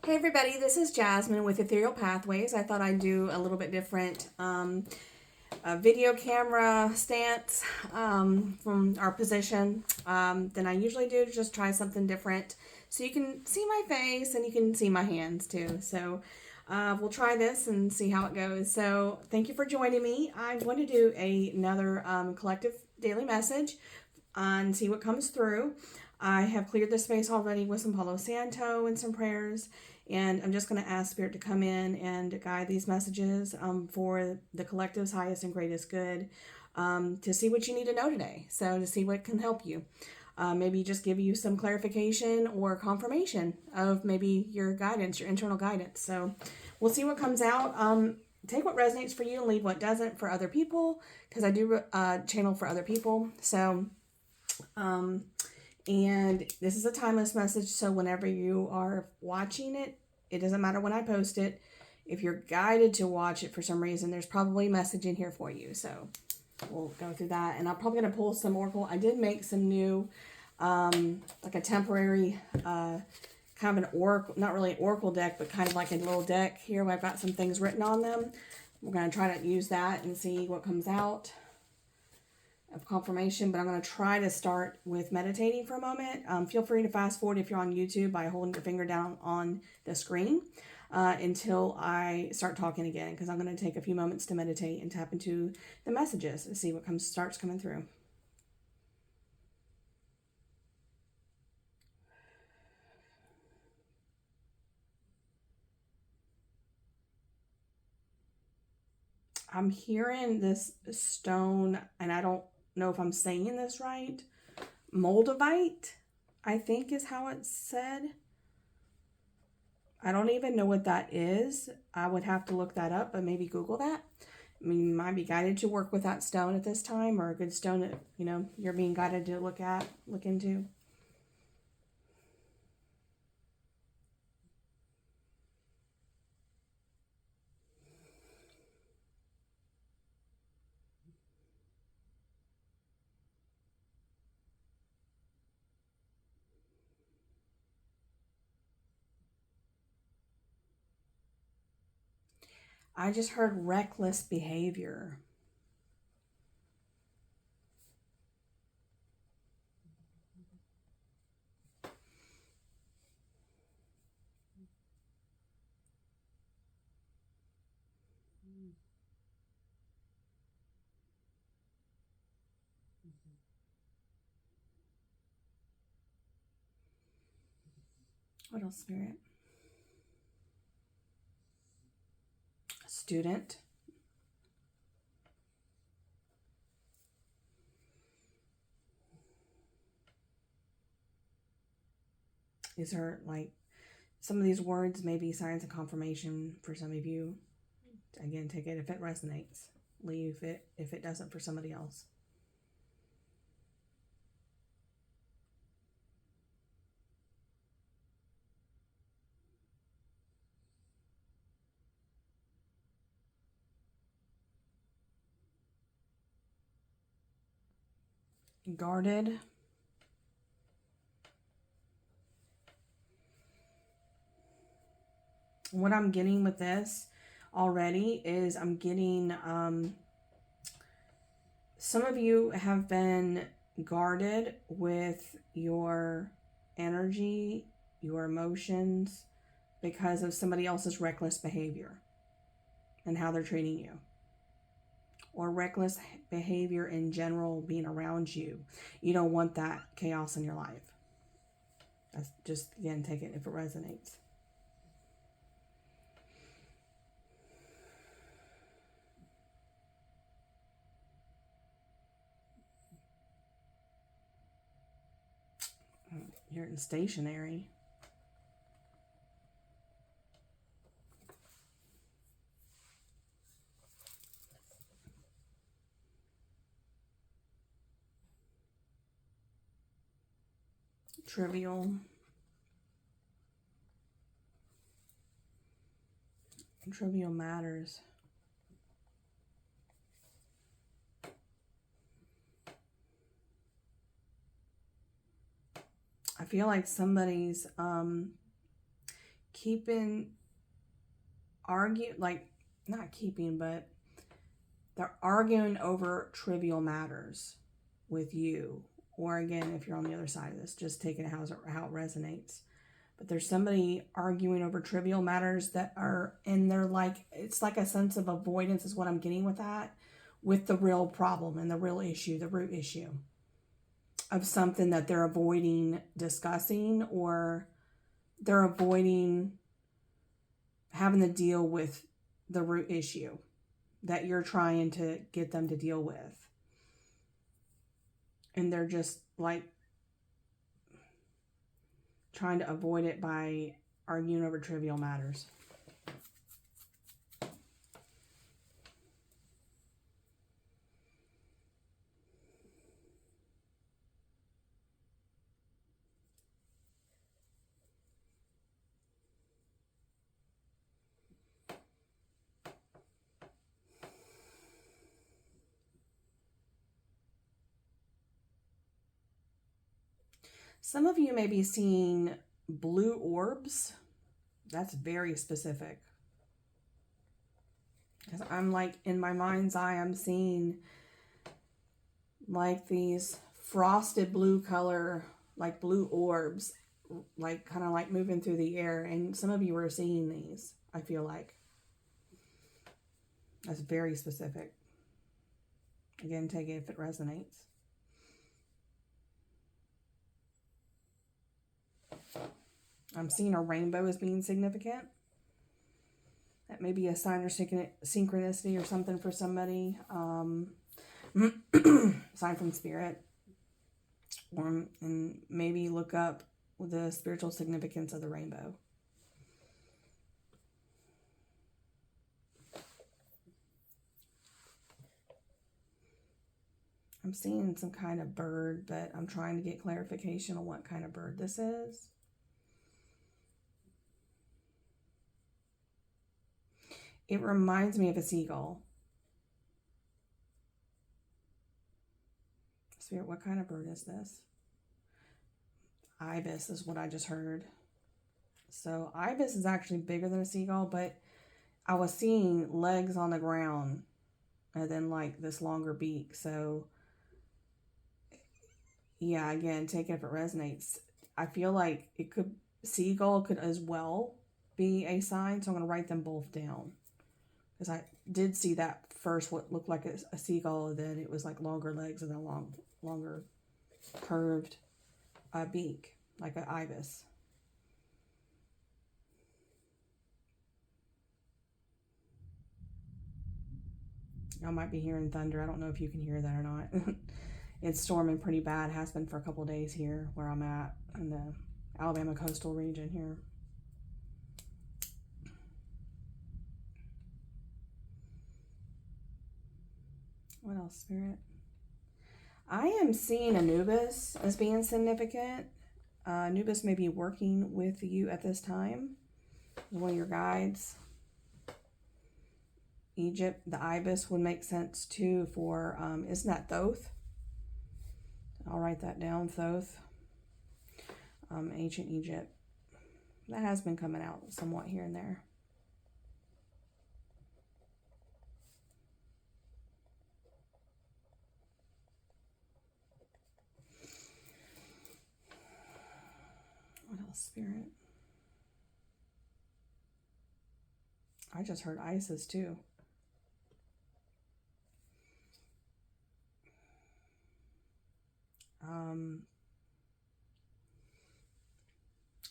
Hey everybody, this is Jasmine with Ethereal Pathways. I thought I'd do a little bit different video camera stance from our position than I usually do. Just try something different so you can see my face and you can see my hands too. So we'll try this and see how it goes. So thank you for joining me. I'm going to do another collective daily message and see what comes through. I have cleared the space already with some Palo Santo and some prayers, and I'm just going to ask Spirit to come in and guide these messages for the collective's highest and greatest good, to see what you need to know today. So, to see what can help you. Maybe just give you some clarification or confirmation of maybe your guidance, your internal guidance. So, we'll see what comes out. Take what resonates for you and leave what doesn't for other people, because I do channel for other people. So, and this is a timeless message, so whenever you are watching it, it doesn't matter when I post it. If you're guided to watch it for some reason, there's probably a message in here for you. So we'll go through that. And I'm probably going to pull some oracle. I did make some new, like a temporary, kind of an oracle, not really an oracle deck, but kind of like a little deck here where I've got some things written on them. We're going to try to use that and see what comes out of confirmation, but I'm going to try to start with meditating for a moment. Feel free to fast forward if you're on YouTube by holding your finger down on the screen until I start talking again, because I'm going to take a few moments to meditate and tap into the messages and see what starts coming through. I'm hearing this stone, and I don't know if I'm saying this right. Moldavite, I think is how it's said. I don't even know what that is. I would have to look that up, but maybe Google that. I mean, you might be guided to work with that stone at this time, or a good stone that, you're being guided to look into. I just heard reckless behavior. What else, Spirit? Student. These are like, some of these words may be signs of confirmation for some of you. Again, take it if it resonates. Leave it if it doesn't for somebody else. Guarded. What I'm getting with this already is I'm getting some of you have been guarded with your energy, your emotions, because of somebody else's reckless behavior and how they're treating you, or reckless behavior in general being around you. You don't want that chaos in your life. That's just, again, take it if it resonates. You're in stationary. Trivial. Trivial matters. I feel like somebody's keeping like not keeping, but they're arguing over trivial matters with you. Or again, if you're on the other side of this, just take it how it resonates. But there's somebody arguing over trivial matters and they're like, it's like a sense of avoidance is what I'm getting with that, with the real problem and the real issue, the root issue of something that they're avoiding discussing, or they're avoiding having to deal with the root issue that you're trying to get them to deal with. And they're just like trying to avoid it by arguing over trivial matters. Some of you may be seeing blue orbs. That's very specific. Because I'm like, in my mind's eye, I'm seeing like these frosted blue color, like blue orbs, like kind of like moving through the air. And some of you are seeing these, I feel like. That's very specific. Again, take it if it resonates. I'm seeing a rainbow as being significant. That may be a sign or synchronicity or something for somebody. Sign from spirit. And maybe look up the spiritual significance of the rainbow. I'm seeing some kind of bird, but I'm trying to get clarification on what kind of bird this is. It reminds me of a seagull. Spirit, what kind of bird is this? Ibis is what I just heard. So ibis is actually bigger than a seagull, but I was seeing legs on the ground and then like this longer beak. So yeah, again, take it if it resonates. I feel like seagull could as well be a sign. So I'm going to write them both down. Because I did see that first, what looked like a seagull, then it was like longer legs and a longer curved beak, like an ibis. I might be hearing thunder. I don't know if you can hear that or not. It's storming pretty bad. It has been for a couple days here where I'm at in the Alabama coastal region here. What else, Spirit? I am seeing Anubis as being significant. Anubis may be working with you at this time. One of your guides. Egypt, the ibis would make sense too for, isn't that Thoth? I'll write that down, Thoth. Ancient Egypt. That has been coming out somewhat here and there. What else, Spirit? I just heard Isis too.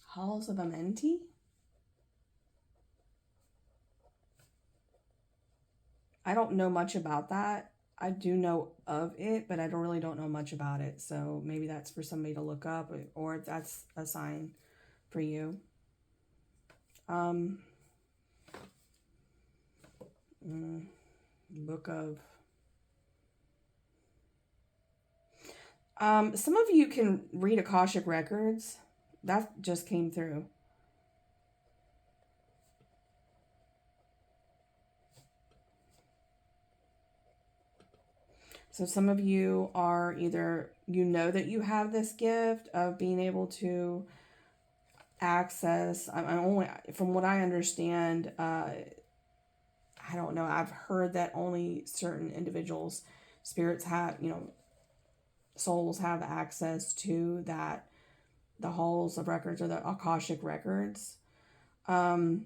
Halls of Amenti? I don't know much about that. I do know of it, but I really don't know much about it. So maybe that's for somebody to look up, or that's a sign for you. Book of... some of you can read Akashic Records. That just came through. So some of you are either, you know that you have this gift of being able to access. I'm only, from what I understand, I don't know. I've heard that only certain individuals, spirits have, souls have access to that, the halls of records or the Akashic records. Um,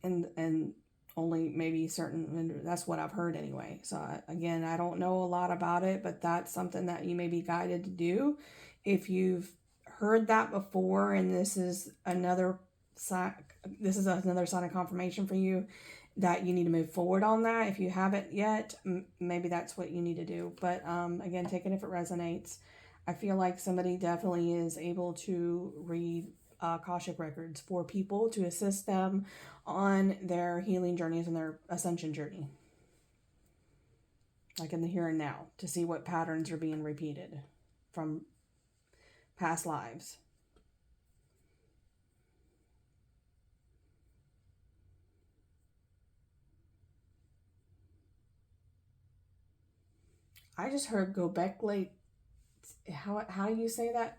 and only maybe certain, that's what I've heard anyway. So again, I don't know a lot about it, but that's something that you may be guided to do if you've heard that before, and this is another sign, this is another sign of confirmation for you that you need to move forward on that. If you haven't yet, maybe that's what you need to do. But again, take it if it resonates. I feel like somebody definitely is able to read Akashic records for people to assist them on their healing journeys and their ascension journey, like in the here and now, to see what patterns are being repeated from past lives. I just heard Gobekli. How do you say that?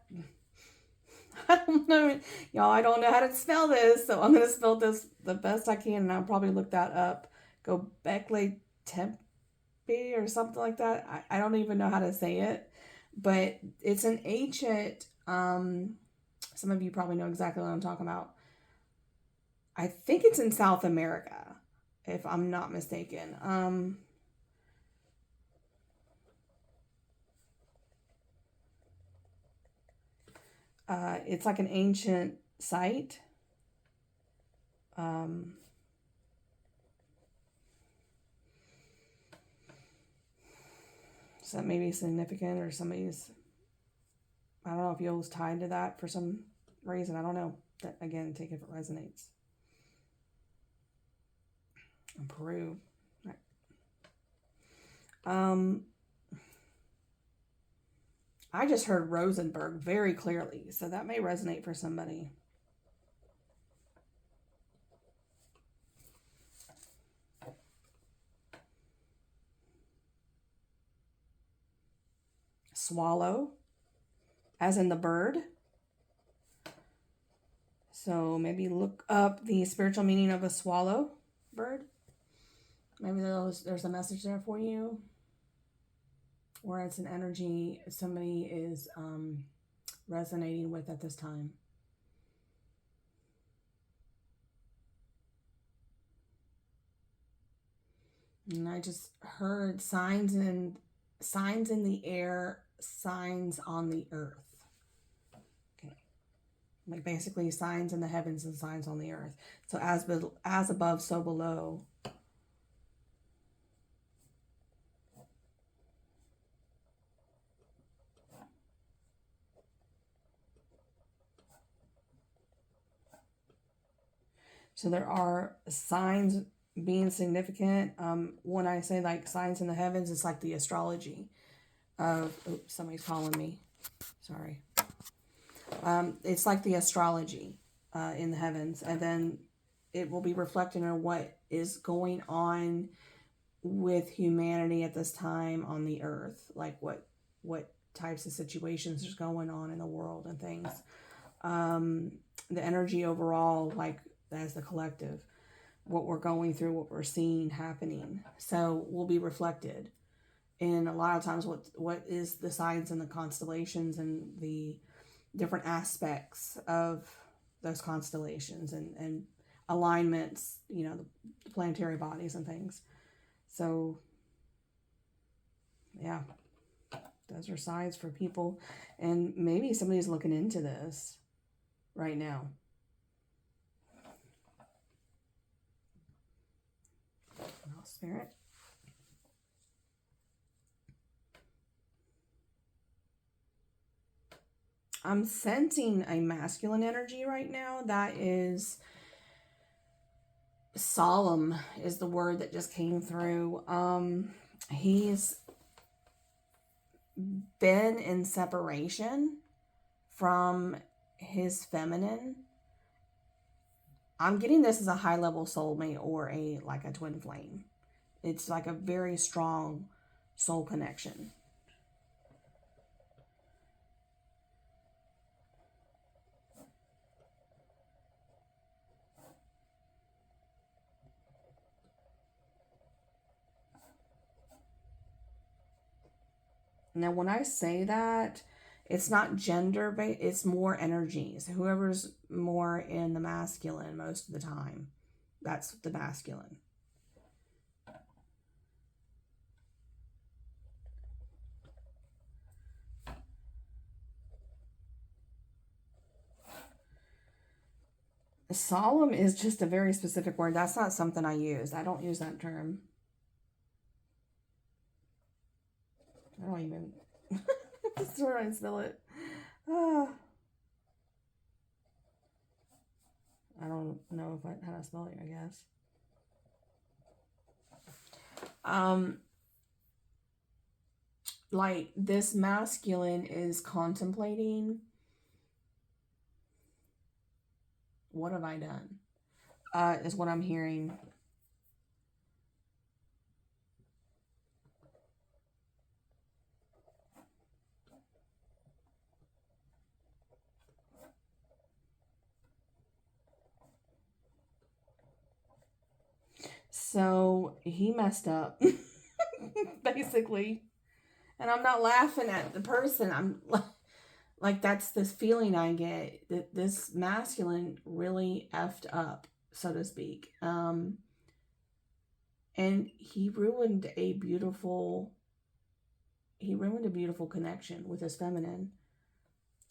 I don't know, y'all. I don't know how to spell this, so I'm gonna spell this the best I can, and I'll probably look that up. Gobekli Tempe or something like that. I don't even know how to say it, but it's an ancient. Some of you probably know exactly what I'm talking about. I think it's in South America, if I'm not mistaken. It's like an ancient site. Um, so that may be significant, or somebody's, I don't know if Yo's tied to that for some reason. I don't know. That again, take it if it resonates. In Peru. Right. I just heard Rosenberg very clearly, so that may resonate for somebody. Swallow, as in the bird. So maybe look up the spiritual meaning of a swallow bird. Maybe there's a message there for you. Or it's an energy somebody is resonating with at this time. And I just heard signs in the air, signs on the earth. Okay, like basically signs in the heavens and signs on the earth. So as above, so below. So there are signs being significant. When I say like signs in the heavens, it's like the astrology of. Oops, somebody's calling me. Sorry. It's like the astrology in the heavens, and then it will be reflecting on what is going on with humanity at this time on the earth, like what types of situations is going on in the world and things. The energy overall, like as the collective, what we're going through, what we're seeing happening. So will be reflected. And a lot of times what is the signs and the constellations and the different aspects of those constellations and alignments, the planetary bodies and things. So yeah, those are signs for people. And maybe somebody's looking into this right now. Oh, Spirit. I'm sensing a masculine energy right now. That is solemn is the word that just came through. He's been in separation from his feminine. I'm getting this as a high level soulmate or a twin flame. It's like a very strong soul connection. Now, when I say that, it's not gender based, it's more energies. Whoever's more in the masculine most of the time, that's the masculine. Solemn is just a very specific word. That's not something I use. I don't use that term. I don't even. That's where I spell it. Ah, I don't know if how to spell it, I guess. Um, like this masculine is contemplating, what have I done? Is what I'm hearing. So he messed up, basically. And I'm not laughing at the person. I'm like, that's this feeling I get that this masculine really effed up, so to speak. And he ruined a beautiful connection with his feminine.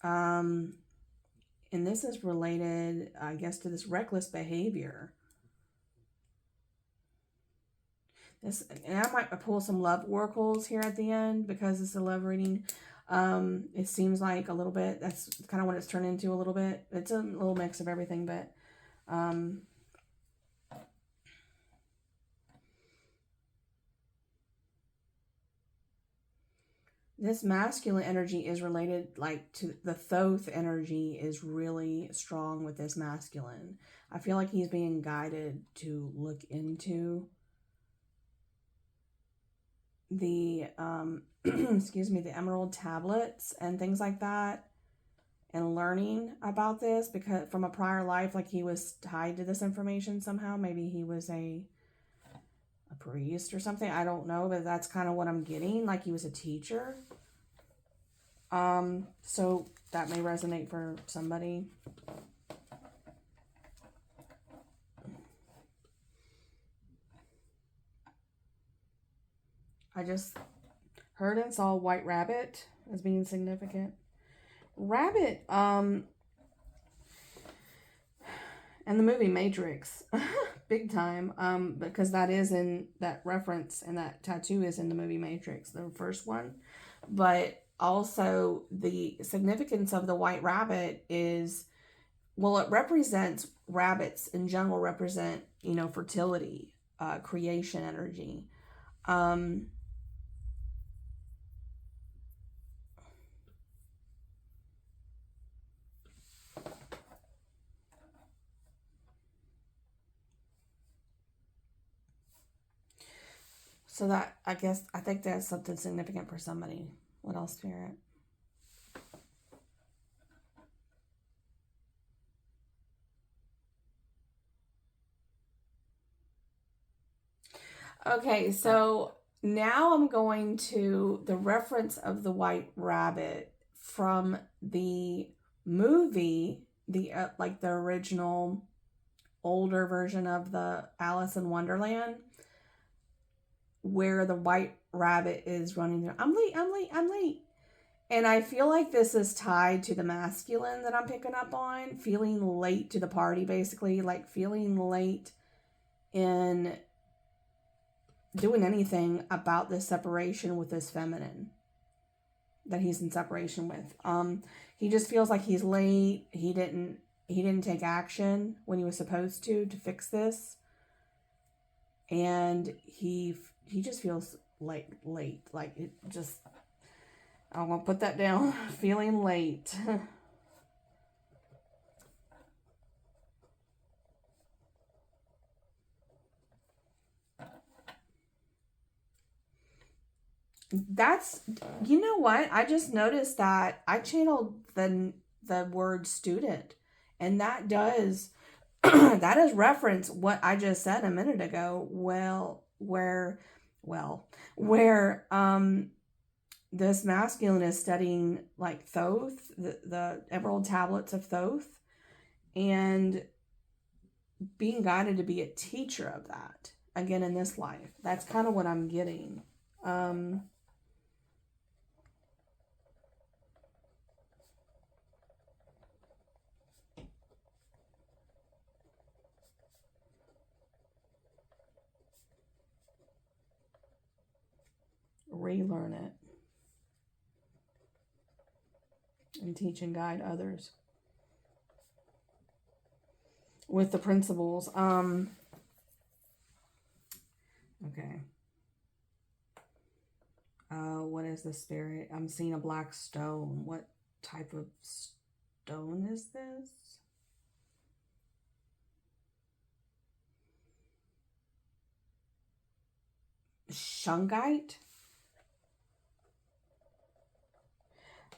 Um, and this is related, I guess, to this reckless behavior. This, and I might pull some love oracles here at the end because it's a love reading. It seems like a little bit. That's kind of what it's turned into a little bit. It's a little mix of everything, but this masculine energy is related, like, to the Thoth energy is really strong with this masculine. I feel like he's being guided to look into the excuse me, the emerald tablets and things like that, and learning about this because from a prior life, like he was tied to this information somehow. Maybe he was a priest or something. I don't know, but that's kind of what I'm getting. Like he was a teacher. So that may resonate for somebody. I just heard and saw white rabbit as being significant. Rabbit, and the movie Matrix, big time, because that is in that reference and that tattoo is in the movie Matrix, the first one. But also the significance of the white rabbit is, well, it represents, rabbits in general represent, fertility, creation energy. Um, so that, I think that's something significant for somebody. What else, Spirit? Okay, so now I'm going to the reference of the white rabbit from the movie, the like the original older version of the Alice in Wonderland, where the white rabbit is running through. I'm late, I'm late, I'm late. And I feel like this is tied to the masculine that I'm picking up on, feeling late to the party, basically, like feeling late in doing anything about this separation with this feminine that he's in separation with. He just feels like he's late. He didn't take action when he was supposed to fix this, and he just feels late. Like it just. I'm gonna put that down. Feeling late. That's, you know what? I just noticed that I channeled the word student, and that does that is reference what I just said a minute ago. Where this masculine is studying like Thoth, the Emerald Tablets of Thoth, and being guided to be a teacher of that again in this life. That's kind of what I'm getting. Relearn it and teach and guide others with the principles. Okay. What is the spirit? I'm seeing a black stone. What type of stone is this? Shungite?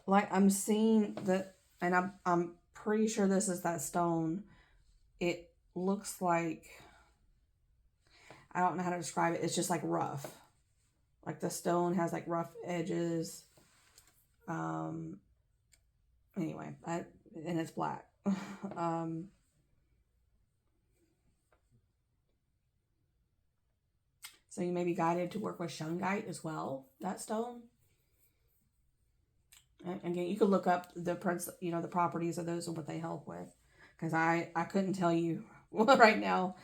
Like I'm seeing that, and I'm pretty sure this is that stone. It looks like, I don't know how to describe it. It's just like rough. Like the stone has like rough edges. Anyway, and it's black. So you may be guided to work with shungite as well, that stone. And again, you could look up the the properties of those and what they help with, because I couldn't tell you right now.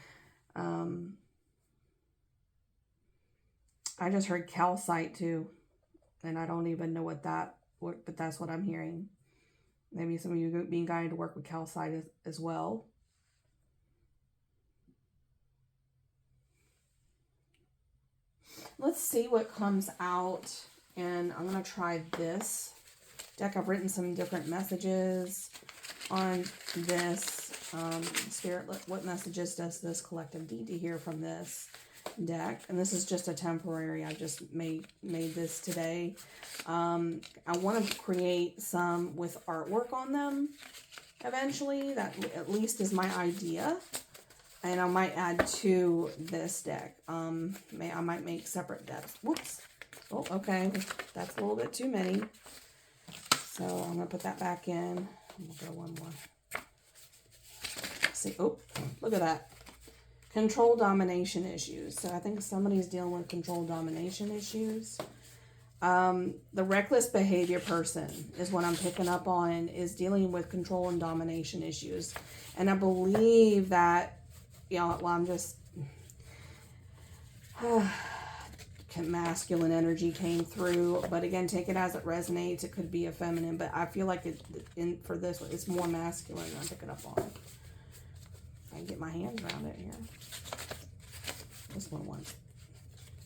I just heard calcite too, and I don't even know what but that's what I'm hearing. Maybe some of you being guided to work with calcite as well. Let's see what comes out, and I'm going to try this deck. I've written some different messages on this. Spirit, what messages does this collective need to hear from this deck? And this is just a temporary. I just made this today. I want to create some with artwork on them eventually. That at least is my idea. And I might add to this deck. I might make separate decks. Whoops. Oh, okay. That's a little bit too many. So I'm going to put that back in. We'll go one more. See, oh, look at that. Control domination issues. So I think somebody's dealing with control domination issues. The reckless behavior person is what I'm picking up on, is dealing with control and domination issues. And I believe that, I'm just masculine energy came through, but again, take it as it resonates. It could be a feminine, but I feel like for this one, it's more masculine than I'm picking up on. I can get my hands around it here. This one wants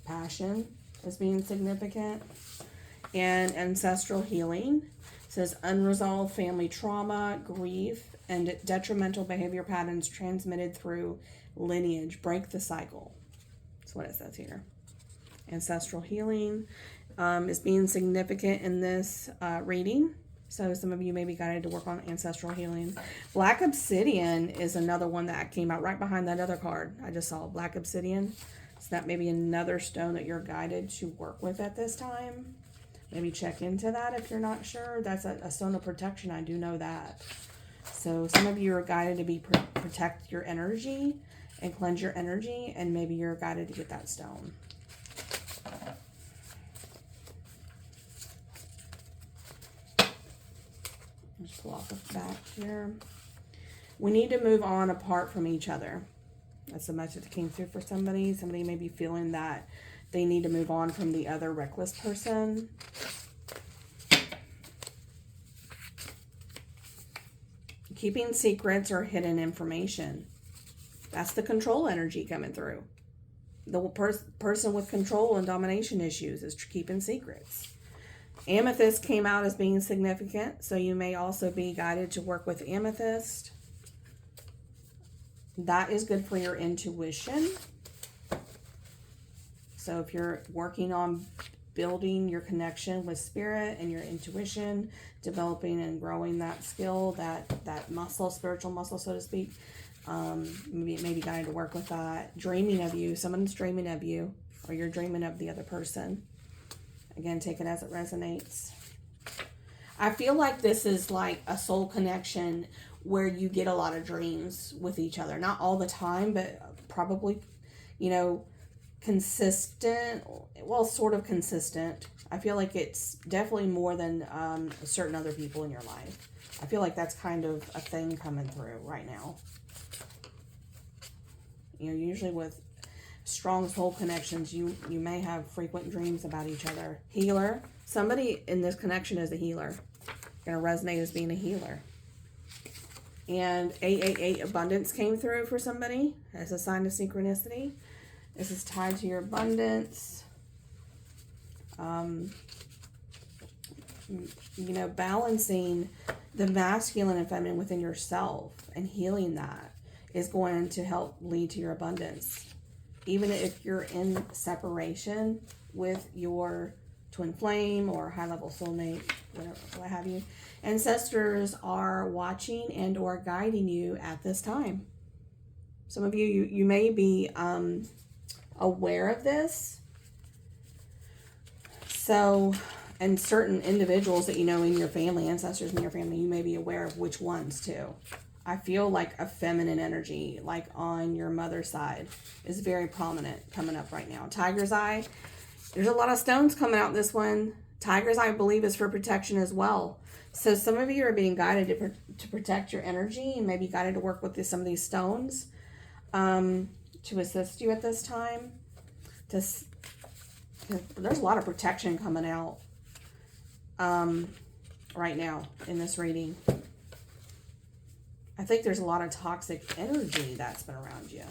passion as being significant, and ancestral healing. It says unresolved family trauma, grief, and detrimental behavior patterns transmitted through lineage. Break the cycle. That's what it says here. Ancestral healing is being significant in this reading. So some of you may be guided to work on ancestral healing. Black obsidian is another one that came out right behind that other card. I just saw black obsidian. So that may be another stone that you're guided to work with at this time. Maybe check into that if you're not sure. That's a stone of protection. I do know that. So some of you are guided to protect your energy and cleanse your energy, and maybe you're guided to get that stone. Just pull off the back here. We need to move on apart from each other. That's the message that came through for somebody. Somebody may be feeling that they need to move on from the other reckless person. Keeping secrets or hidden information. That's the control energy coming through. The person with control and domination issues is keeping secrets. Amethyst came out as being significant, so you may also be guided to work with amethyst. That is good for your intuition. So if you're working on building your connection with spirit and your intuition, developing and growing that skill, that muscle, spiritual muscle, so to speak, maybe guided to work with that. Dreaming of you, someone's dreaming of you, or you're dreaming of the other person. Again, take it as it resonates. I feel like this is like a soul connection where you get a lot of dreams with each other. Not all the time, but probably, you know, consistent. Well, sort of consistent. I feel like it's definitely more than certain other people in your life. I feel like that's kind of a thing coming through right now. You know, usually with strong soul connections, you may have frequent dreams about each other. Healer. Somebody in this connection is a healer. Going to resonate as being a healer. And 888 abundance came through for somebody as a sign of synchronicity. This is tied to your abundance. You know, balancing the masculine and feminine within yourself and healing that is going to help lead to your abundance. Even if you're in separation with your twin flame or high-level soulmate, whatever, what have you, ancestors are watching and or guiding you at this time. Some of you may be aware of this. So, and certain individuals that you know in your family, ancestors in your family, you may be aware of which ones too. I feel like a feminine energy, like on your mother's side, is very prominent coming up right now. Tiger's Eye. There's a lot of stones coming out this one. Tiger's Eye, I believe, is for protection as well. So some of you are being guided to protect your energy and maybe guided to work with some of these stones to assist you at this time. There's a lot of protection coming out right now in this reading. I think there's a lot of toxic energy that's been around you.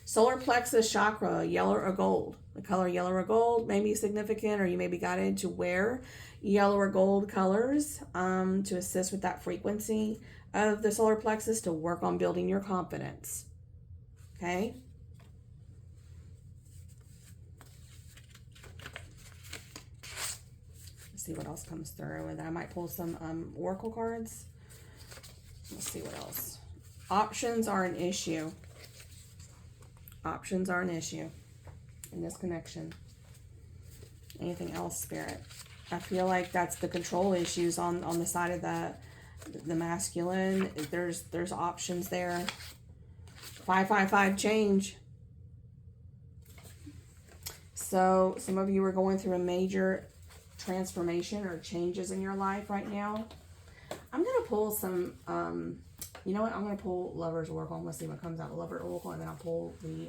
Solar plexus chakra, yellow or gold. The color yellow or gold may be significant, or you may be guided to wear yellow or gold colors to assist with that frequency of the solar plexus to work on building your confidence. Okay? Let's see what else comes through. And I might pull some oracle cards. Let's see what else. Options are an issue. Options are an issue in this connection. Anything else, Spirit? I feel like that's the control issues on the side of the masculine. There's options there. 555 change. So some of you are going through a major transformation or changes in your life right now. I'm going to pull some, you know what? I'm going to pull Lover's Oracle. Let's see what comes out. Lover Oracle, and then I'll pull the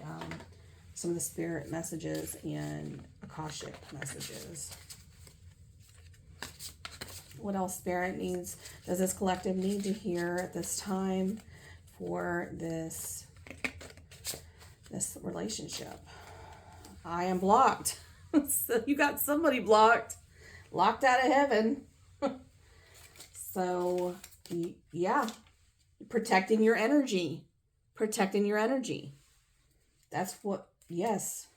some of the spirit messages and Akashic messages. What else, Spirit does this collective need to hear at this time for this relationship? I am blocked. So you got somebody locked out of heaven. So, yeah, protecting your energy. That's what, yes.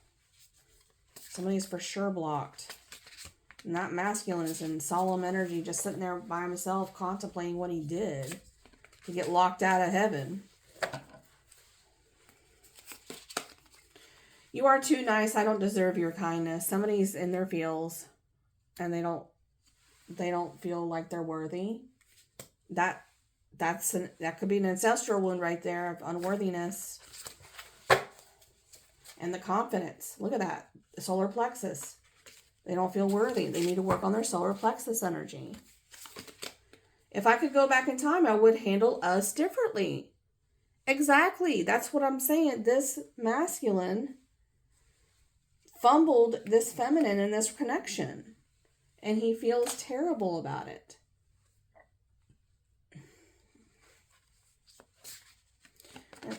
Somebody's for sure blocked. And that masculine is in solemn energy, just sitting there by himself contemplating what he did to get locked out of heaven. You are too nice. I don't deserve your kindness. Somebody's in their feels and they don't feel like they're worthy. That could be an ancestral wound right there of unworthiness. And the confidence. Look at that. The solar plexus. They don't feel worthy. They need to work on their solar plexus energy. If I could go back in time, I would handle us differently. Exactly. That's what I'm saying. This masculine fumbled this feminine in this connection. And he feels terrible about it.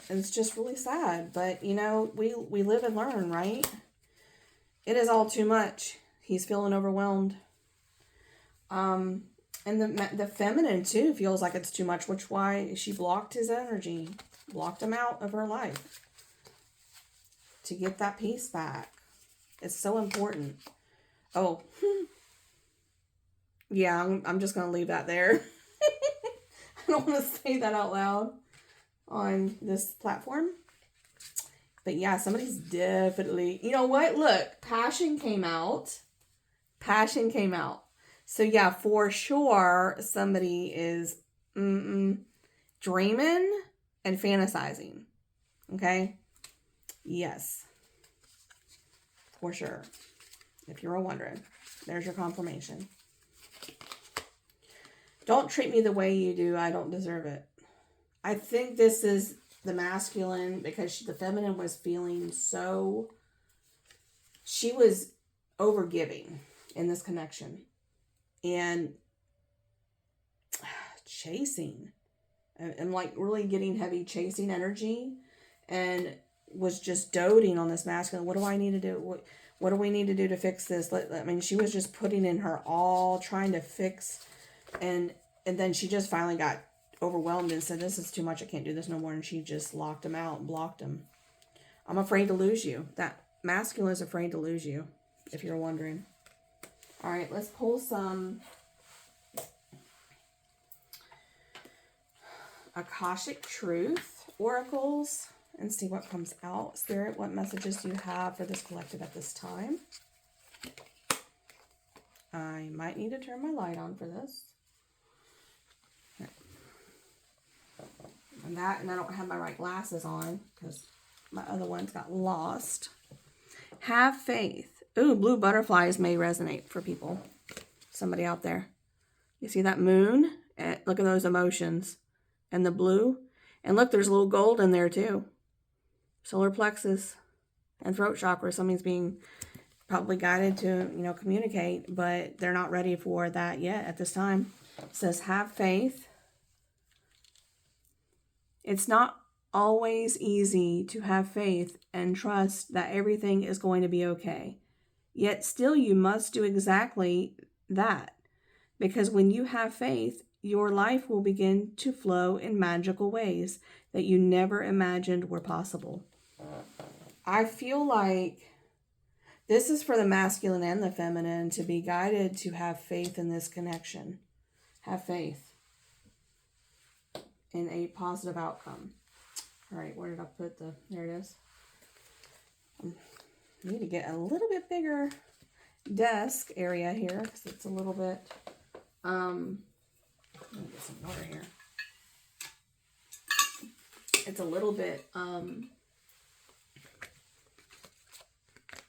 It's just really sad. But, you know, we live and learn, right? It is all too much. He's feeling overwhelmed. And the feminine, too, feels like it's too much, which why she blocked his energy. Blocked him out of her life. To get that peace back. It's so important. Oh, yeah, I'm just going to leave that there. I don't want to say that out loud on this platform. But yeah, somebody's definitely... You know what? Look, passion came out. Passion came out. So yeah, for sure, somebody is dreaming and fantasizing. Okay? Yes. For sure. If you were wondering, there's your confirmation. Don't treat me the way you do. I don't deserve it. I think this is the masculine because the feminine was feeling so... She was overgiving in this connection. And chasing. And like really getting heavy chasing energy. And was just doting on this masculine. What do I need to do? What do we need to do to fix this? I mean, she was just putting in her all, trying to fix... And then she just finally got overwhelmed and said, this is too much. I can't do this no more. And she just locked him out and blocked him. I'm afraid to lose you. That masculine is afraid to lose you, if you're wondering. All right, let's pull some Akashic Truth oracles and see what comes out. Spirit, what messages do you have for this collective at this time? I might need to turn my light on for this. And I don't have my right glasses on because my other ones got lost. Have faith. Ooh, blue butterflies may resonate for people. Somebody out there. You see that moon? Look at those emotions. And the blue. And look, there's a little gold in there too. Solar plexus and throat chakra. Somebody's being probably guided to, communicate, but they're not ready for that yet at this time. It says, have faith. It's not always easy to have faith and trust that everything is going to be okay. Yet still you must do exactly that. Because when you have faith, your life will begin to flow in magical ways that you never imagined were possible. I feel like this is for the masculine and the feminine to be guided to have faith in this connection. Have faith in a positive outcome. All right, where did I put there it is. I need to get a little bit bigger desk area here because it's a little bit, let me get some water here. It's a little bit,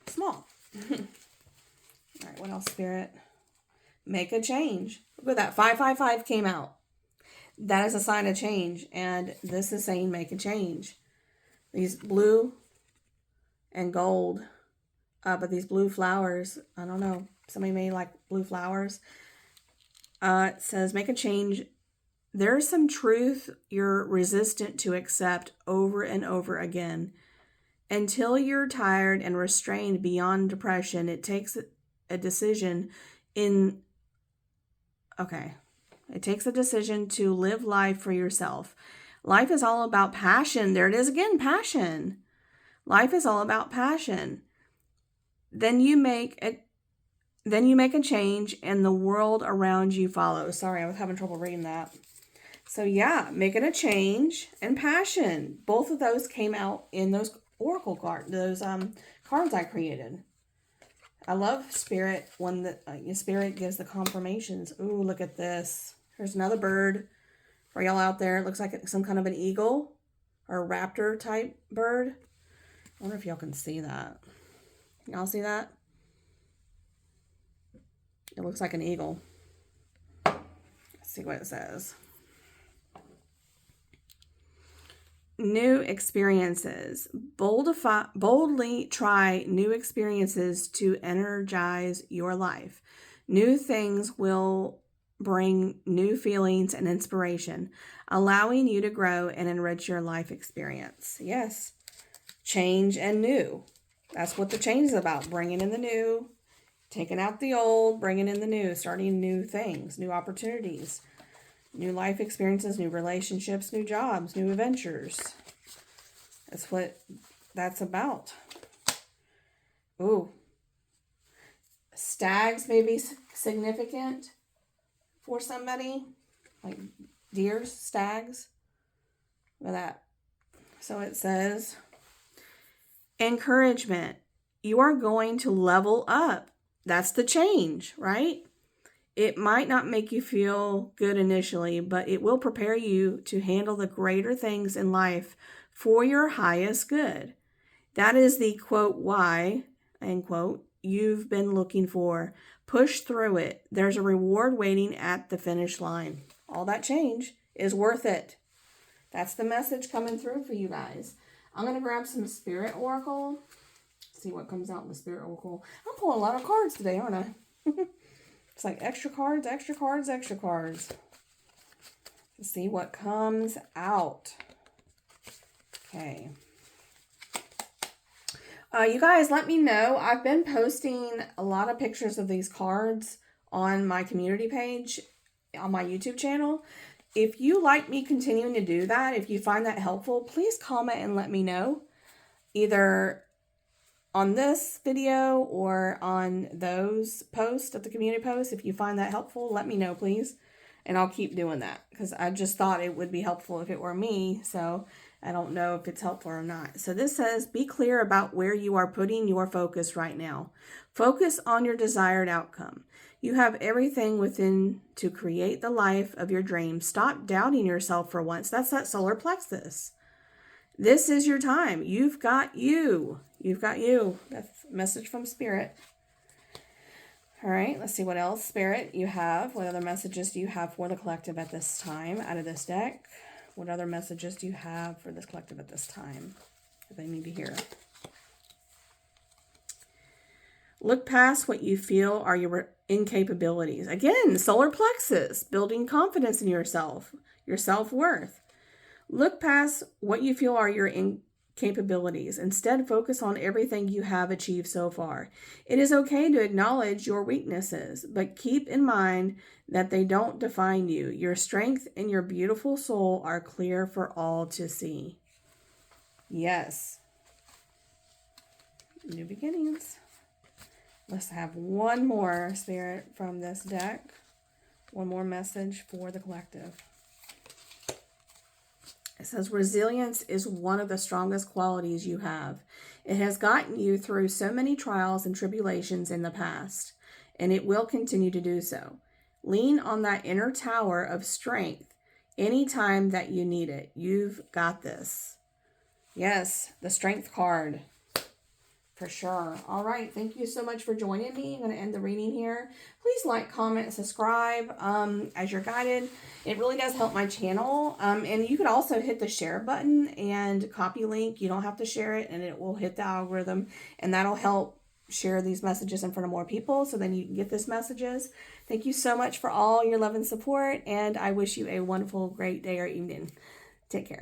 small. All right, what else, Spirit? Make a change. Look at that, 555 came out. That is a sign of change, and this is saying make a change. These blue and gold, but these blue flowers, I don't know, somebody may like blue flowers. It says make a change. There's some truth you're resistant to accept over and over again. Until you're tired and restrained beyond depression, it takes a decision It takes a decision to live life for yourself. Life is all about passion. There it is again, passion. Life is all about passion. Then you make a change and the world around you follows. Sorry, I was having trouble reading that. So yeah, making a change and passion. Both of those came out in those oracle cards, those cards I created. I love Spirit when the Spirit gives the confirmations. Ooh, look at this. Here's another bird for y'all out there. It looks like some kind of an eagle or a raptor type bird. I wonder if y'all can see that. Y'all see that? It looks like an eagle. Let's see what it says. New experiences. Boldly try new experiences to energize your life. New things will bring new feelings and inspiration, allowing you to grow and enrich your life experience. Yes, change and new. That's what the change is about. Bringing in the new, taking out the old, bringing in the new, starting new things, new opportunities, new life experiences, new relationships, new jobs, new adventures. That's what that's about. Ooh. Stags may be significant for somebody. Like deers, stags. Look at that. So it says, encouragement. You are going to level up. That's the change, right? It might not make you feel good initially, but it will prepare you to handle the greater things in life for your highest good. That is the quote, why, end quote, you've been looking for. Push through it. There's a reward waiting at the finish line. All that change is worth it. That's the message coming through for you guys. I'm going to grab some Spirit Oracle. See what comes out in the Spirit Oracle. I'm pulling a lot of cards today, aren't I? It's like extra cards, extra cards, extra cards. Let's see what comes out. Okay. You guys, let me know. I've been posting a lot of pictures of these cards on my community page on my YouTube channel. If you like me continuing to do that, if you find that helpful, please comment and let me know. Either on this video or on those posts of the community posts. If you find that helpful, let me know, please. And I'll keep doing that because I just thought it would be helpful if it were me. So I don't know if it's helpful or not. So this says, be clear about where you are putting your focus right now. Focus on your desired outcome. You have everything within to create the life of your dreams. Stop doubting yourself for once. That's that solar plexus. This is your time. You've got you. You've got you. That's a message from Spirit. All right, let's see what else, Spirit, you have. What other messages do you have for the collective at this time out of this deck? What other messages do you have for this collective at this time that they need to hear? Look past what you feel are your incapabilities. Again, solar plexus, building confidence in yourself, your self-worth. Look past what you feel are your incapabilities. Instead, focus on everything you have achieved so far. It is okay to acknowledge your weaknesses, but keep in mind that they don't define you. Your strength and your beautiful soul are clear for all to see. Yes. New beginnings. Let's have one more, Spirit, from this deck. One more message for the collective. It says, resilience is one of the strongest qualities you have. It has gotten you through so many trials and tribulations in the past, and it will continue to do so. Lean on that inner tower of strength anytime that you need it. You've got this. Yes, the Strength card. For sure. All right. Thank you so much for joining me. I'm going to end the reading here. Please like, comment, subscribe as you're guided. It really does help my channel. And you could also hit the share button and copy link. You don't have to share it and it will hit the algorithm. And that'll help share these messages in front of more people so then you can get these messages. Thank you so much for all your love and support. And I wish you a wonderful, great day or evening. Take care.